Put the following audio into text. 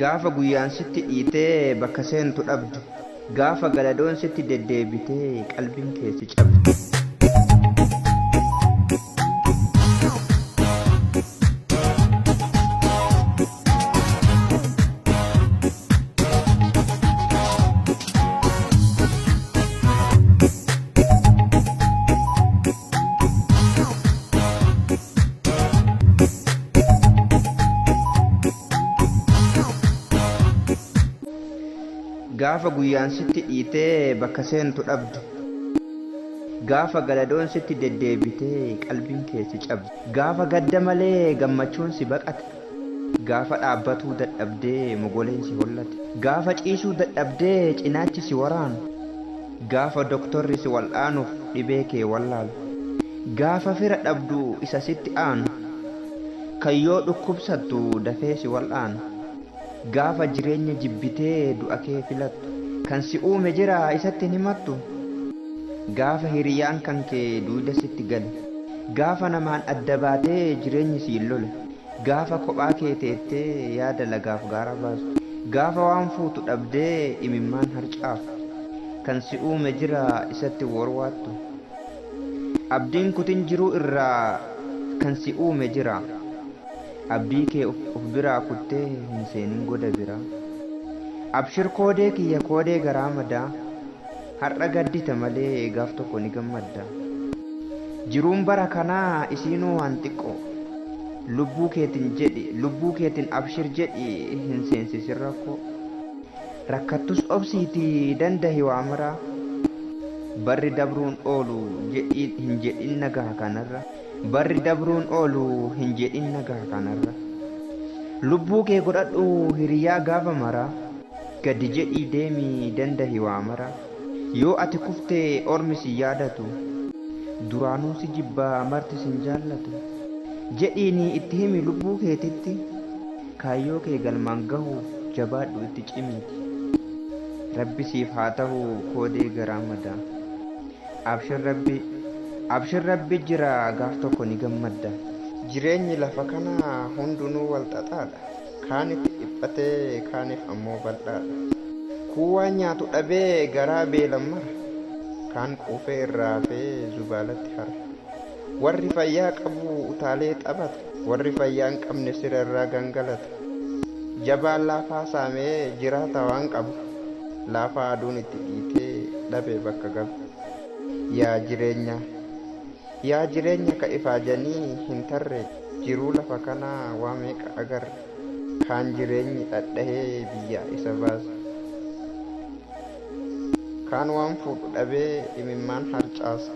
Gaafa guyyaan sitti dhiitee bakka seentu dhabdu, gaafa galadoon sitti deddeebitee qalbiin keessi cabdu. Gaafa guyyaan sitti dhiitee bakka seentu dhabdu, gaafa galadoon sitti deddeebitee qalbiin keessi cabdu. Gaafa gadda malee gammachuun si baqate, gaafa dhaabbatuu dadhabdee mogoleen si hollate, gaafa ciisuu dadhabdee cinaachi si waraanu, gaafa doktorri si wal'aanuuf dhibee kee wallaalu, gaafa fira dhabdu isa sitti aanu, kayyoo dhukkubsattu dafee si wal'aanu, gaafa jireenya jibbitee du'a kee filattu, kan si uume jira isatti himattu, gaafa hiriyaan kan kee duuda sitti gale, gaafa namaan adda baatee jireenyi siin lole, gaafa kophaa kee teettee yaada lagaaf gaara baastu, gaafa waan fuutu dhabdee imimmaan harcaafu, kan si uume jira isatti warwaattu, abdiin kutin jiruu irraa kan si uume jira, abdii kee of biraa kuttee hin seenin goda biraa. Abshir koodee kiyya koodee garaa madaa, har'a gaddita malee gaaf tokko ni gammadda. Jiruun bara kanaa isiinuu waan xiqqoo, lubbuu keetiin abshir jedhi hin seensisin rakkoo. Rakkattus obsiitii dandahi waa maraa, barri dabruun oolu hin jedhin nagaa kanarra. Barri dabruun oolu hin jedhin nagaa kanarra. Lubbuu kee godhadhu hiriyaa gaafa maraa, gadi jedhii deemii dandahi waa maraa. Yoo ati kuftee ormi si yaadatu, duraanuu si jibbaa marti sin jaallatu. Jedhiini itti himi lubbuu keetitti, kaayyoo kee galmaan gahuuf jabaadhu itti cimiiti. Rabbi siif haa ta'u koodee garaa madaa. Abshir rabbi jira gaaf tokko ni gammadda. Jireenyi lafa kanaa hundinuu wal xaxaadha. Kaaniif dhiphatee kaaniif ammoo bal'aadha. Kuwaan nyaatu dhabee garaa beelan mara, kaan quufee irraa hafee zubaalatti hara. Warri fayyaa qabu utaalee taphata, warri fayyaa hin qabne sira irraa gangalata. Jabaan laafaa saamee jiraata waan qabu, laafaa aduun itti dhiitee dhabee bakka gabu. Yaa jireenya ka ifaajanii hin tarre, jiruu lafa kanaa waa meeqa agarre. Kaan jireenyi dhadhahee biyyaa isa baasa, kaan waan fuudhu dhabee imimmaan harcaasa.